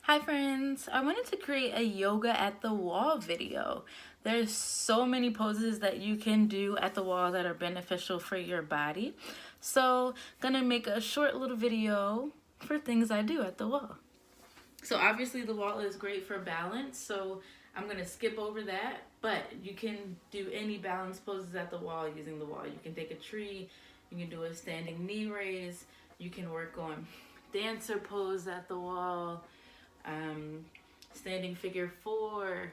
Hi friends, I wanted to create a yoga at the wall video. There's so many poses that you can do at the wall that are beneficial for your body. So gonna make a short little video for things I do at the wall. So obviously the wall is great for balance, so I'm gonna skip over that, but you can do any balance poses at the wall using the wall. You can take a tree, you can do a standing knee raise, you can work on dancer pose at the wall, um, standing figure four,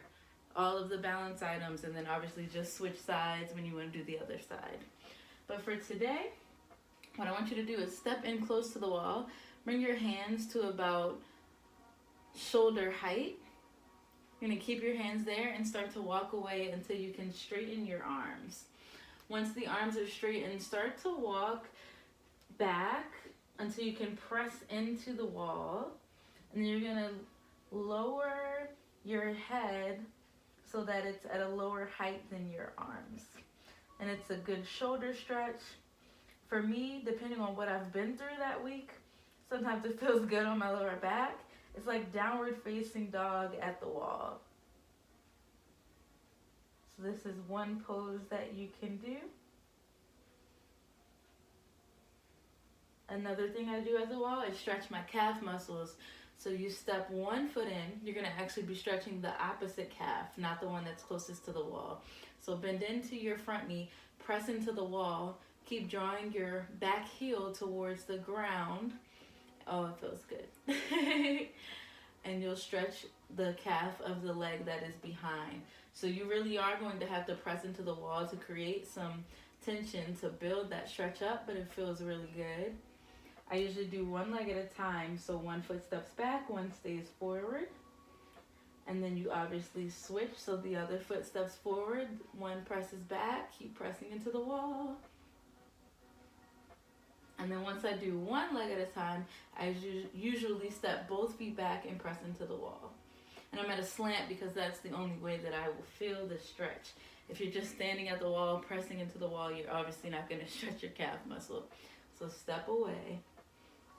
all of the balance items, and then obviously just switch sides when you want to do the other side. But for today, what I want you to do is step in close to the wall, bring your hands to about shoulder height. You're going to keep your hands there and start to walk away until you can straighten your arms. Once the arms are straightened, start to walk back until you can press into the wall. And then you're going to lower your head so that it's at a lower height than your arms. And it's a good shoulder stretch. For me, depending on what I've been through that week, sometimes it feels good on my lower back. It's like downward facing dog at the wall. So this is one pose that you can do. Another thing I do at the wall is stretch my calf muscles. So you step one foot in, you're gonna actually be stretching the opposite calf, not the one that's closest to the wall. So bend into your front knee, press into the wall, keep drawing your back heel towards the ground. Oh, it feels good. And you'll stretch the calf of the leg that is behind. So you really are going to have to press into the wall to create some tension to build that stretch up, but it feels really good. I usually do one leg at a time, so one foot steps back, one stays forward. And then you obviously switch, so the other foot steps forward, one presses back, keep pressing into the wall. And then once I do one leg at a time, I usually step both feet back and press into the wall. And I'm at a slant because that's the only way that I will feel the stretch. If you're just standing at the wall, pressing into the wall, you're obviously not going to stretch your calf muscle. So step away,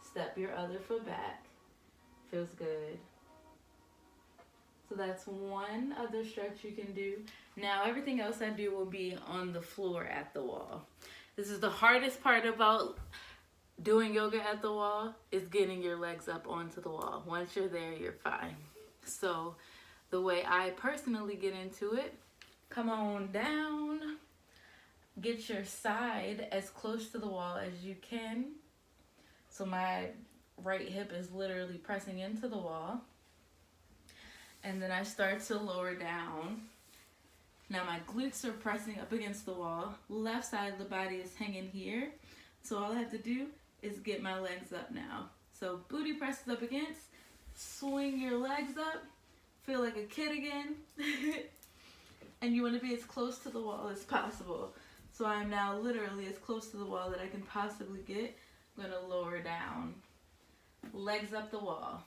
step your other foot back. Feels good. So that's one other stretch you can do. Now everything else I do will be on the floor at the wall. This is the hardest part about doing yoga at the wall, is getting your legs up onto the wall. Once you're there, you're fine. So the way I personally get into it, come on down, get your side as close to the wall as you can. So my right hip is literally pressing into the wall. And then I start to lower down. Now my glutes are pressing up against the wall. Left side of the body is hanging here. So all I have to do is get my legs up now. So booty presses up against, swing your legs up, feel like a kid again. And you want to be as close to the wall as possible. So I'm now literally as close to the wall that I can possibly get. I'm going to lower down. Legs up the wall.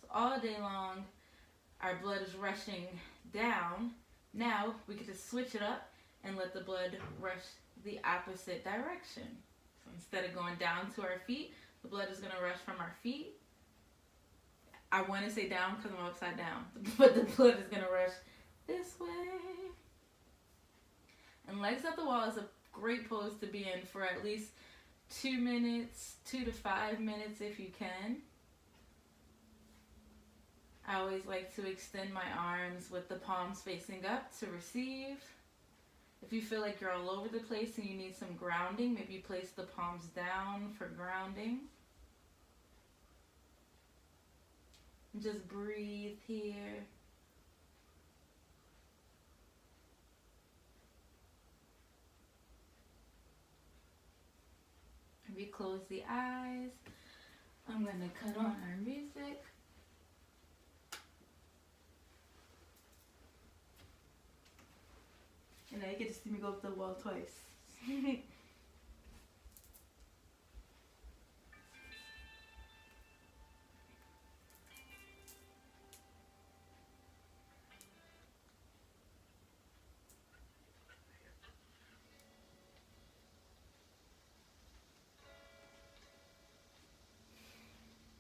So all day long, our blood is rushing down. Now we get to switch it up and let the blood rush the opposite direction. So instead of going down to our feet, the blood is going to rush from our feet. I want to say down because I'm upside down, but the blood is going to rush this way. And legs up the wall is a great pose to be in for at least 2 minutes, 2 to 5 minutes if you can. I always like to extend my arms with the palms facing up to receive. If you feel like you're all over the place and you need some grounding, maybe place the palms down for grounding. And just breathe here. Maybe close the eyes. I'm going to cut on our music. And now you get to see me go up the wall twice.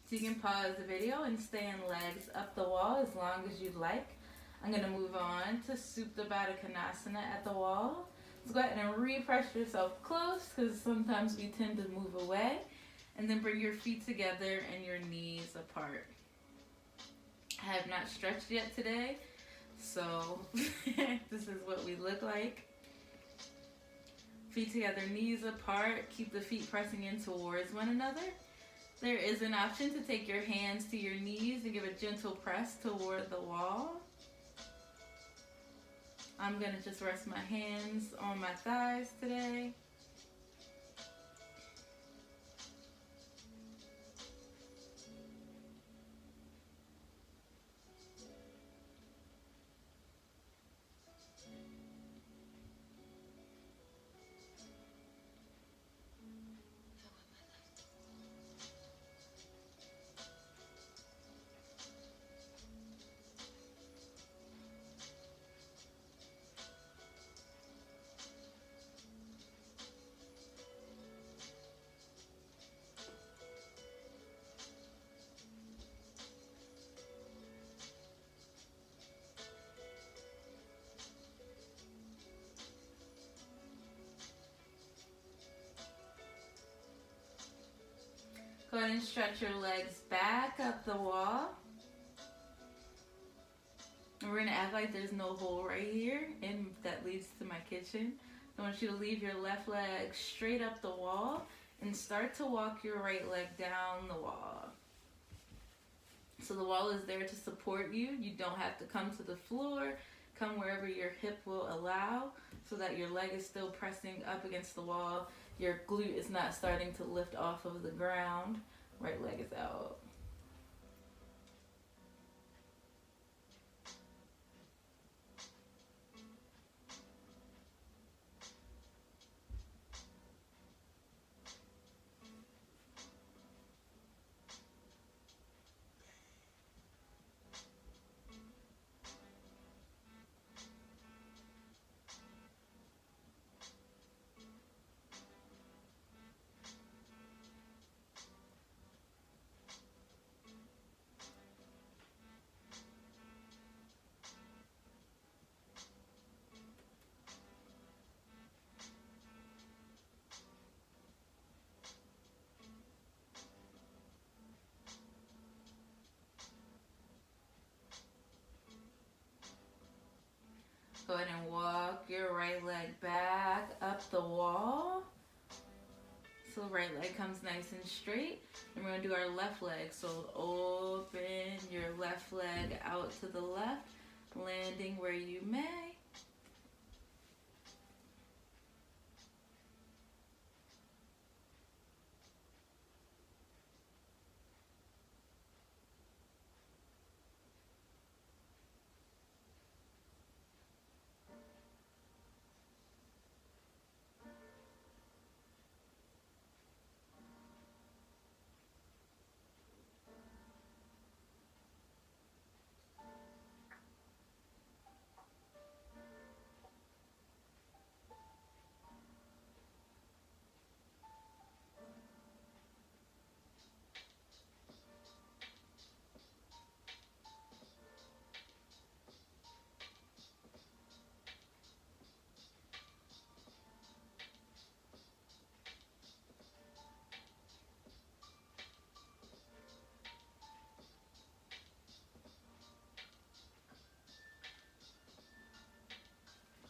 So So you can pause the video and stand legs up the wall as long as you'd like. I'm going to move on to Supta Baddha Konasana at the wall. So go ahead and repress yourself close because sometimes we tend to move away. And then bring your feet together and your knees apart. I have not stretched yet today, so this is what we look like. Feet together, knees apart. Keep the feet pressing in towards one another. There is an option to take your hands to your knees and give a gentle press toward the wall. I'm going to just rest my hands on my thighs today. Go ahead and stretch your legs back up the wall. And we're going to act like there's no hole right here, and that leads to my kitchen. I want you to leave your left leg straight up the wall and start to walk your right leg down the wall. So the wall is there to support you. You don't have to come to the floor. Come wherever your hip will allow so that your leg is still pressing up against the wall. Your glute is not starting to lift off of the ground. Right leg is out. Go ahead and walk your right leg back up the wall. So the right leg comes nice and straight. And we're going to do our left leg. So open your left leg out to the left, landing where you may.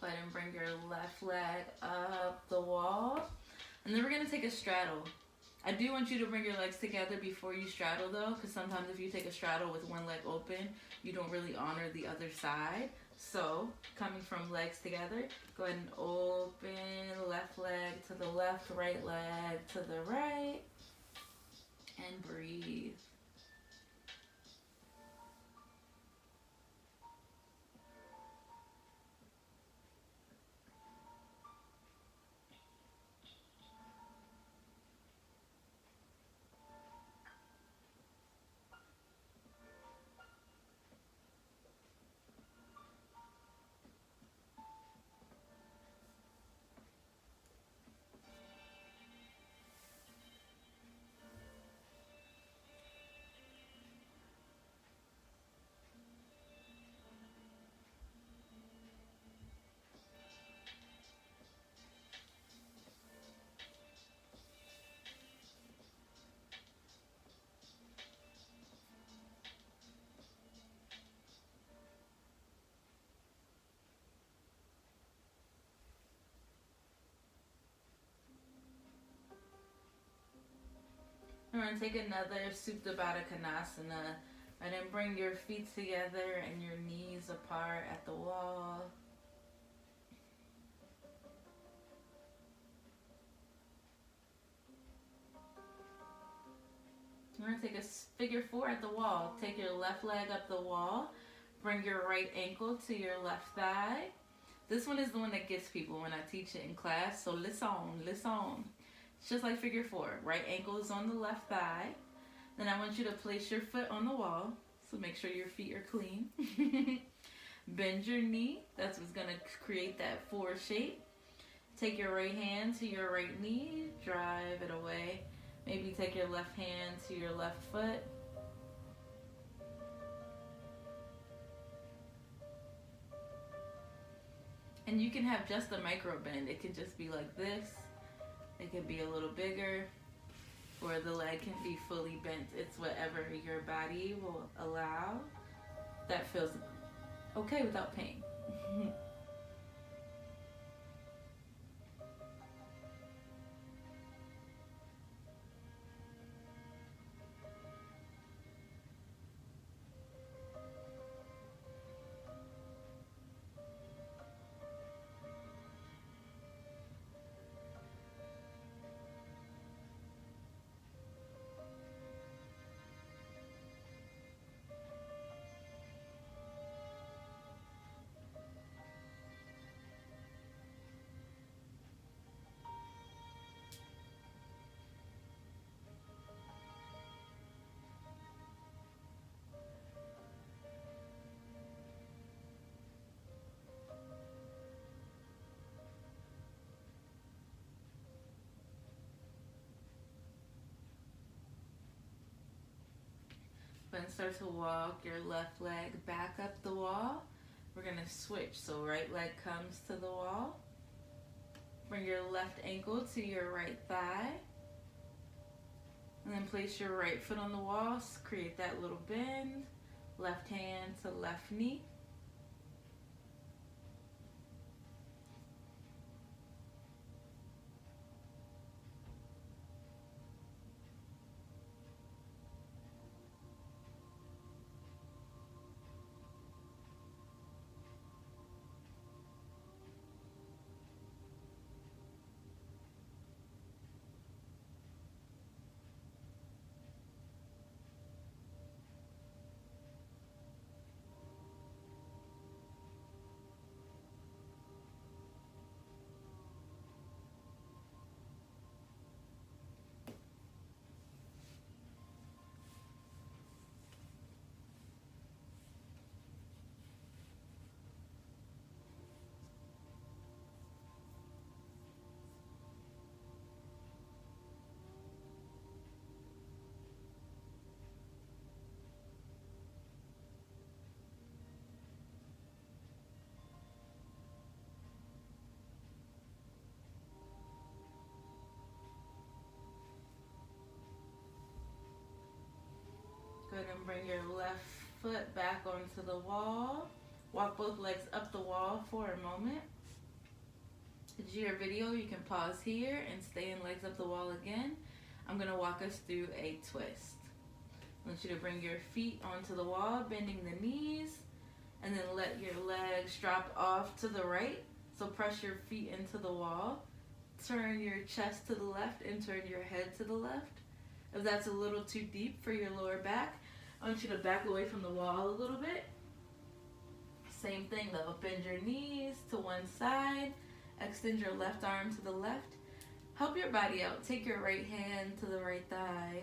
Go ahead and bring your left leg up the wall. And then we're going to take a straddle. I do want you to bring your legs together before you straddle though, because sometimes if you take a straddle with one leg open, you don't really honor the other side. So, coming from legs together, go ahead and open left leg to the left, right leg to the right, and breathe. we're going to take another Supta Baddha Konasana. And then bring your feet together and your knees apart at the wall. We're going to take a figure four at the wall. Take your left leg up the wall. Bring your right ankle to your left thigh. This one is the one that gets people when I teach it in class. So listen. It's just like figure four. Right ankle is on the left thigh. Then I want you to place your foot on the wall. So make sure your feet are clean. Bend your knee. That's what's going to create that four shape. Take your right hand to your right knee. Drive it away. Maybe take your left hand to your left foot. And you can have just a micro bend. It could just be like this. It could be a little bigger. Or the leg can be fully bent. It's whatever your body will allow. That feels okay without pain. Then start to walk your left leg back up the wall. We're going to switch. So right leg comes to the wall. Bring your left ankle to your right thigh. And then place your right foot on the wall. Create that little bend. Left hand to left knee. Go ahead and bring your left foot back onto the wall. Walk both legs up the wall for a moment. If you your video, you can pause here and stay in legs up the wall again. I'm going to walk us through a twist. I want you to bring your feet onto the wall, bending the knees, and then let your legs drop off to the right. So press your feet into the wall. Turn your chest to the left and turn your head to the left. If that's a little too deep for your lower back, I want you to back away from the wall a little bit. Same thing though, bend your knees to one side, extend your left arm to the left. Help your body out, take your right hand to the right thigh.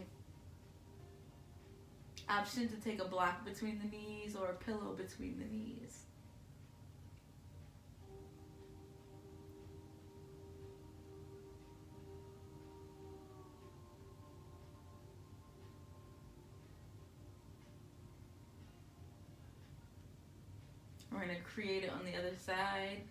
Option to take a block between the knees or a pillow between the knees. We're going to create it on the other side.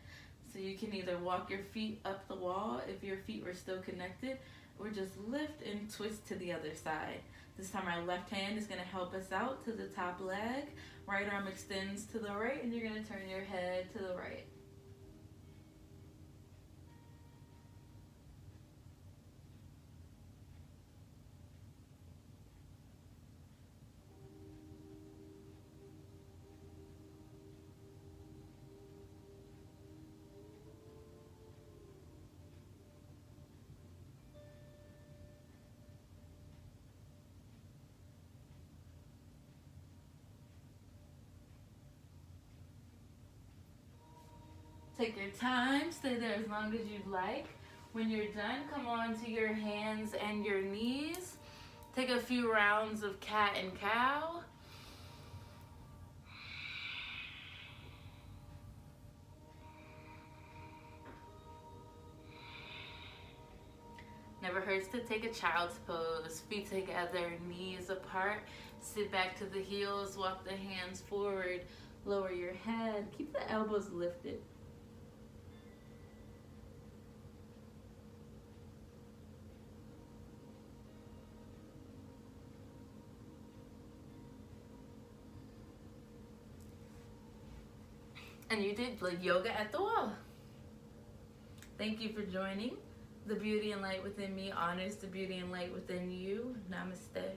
So you can either walk your feet up the wall if your feet were still connected, or just lift and twist to the other side. This time our left hand is going to help us out to the top leg. Right arm extends to the right, and you're going to turn your head to the right. Take your time, stay there as long as you'd like. When you're done, come on to your hands and your knees. Take a few rounds of cat and cow. Never hurts to take a child's pose. Feet together, knees apart. Sit back to the heels, walk the hands forward. Lower your head. Keep the elbows lifted. And you did like yoga at the wall. Thank you for joining. The beauty and light within me honors the beauty and light within you. Namaste.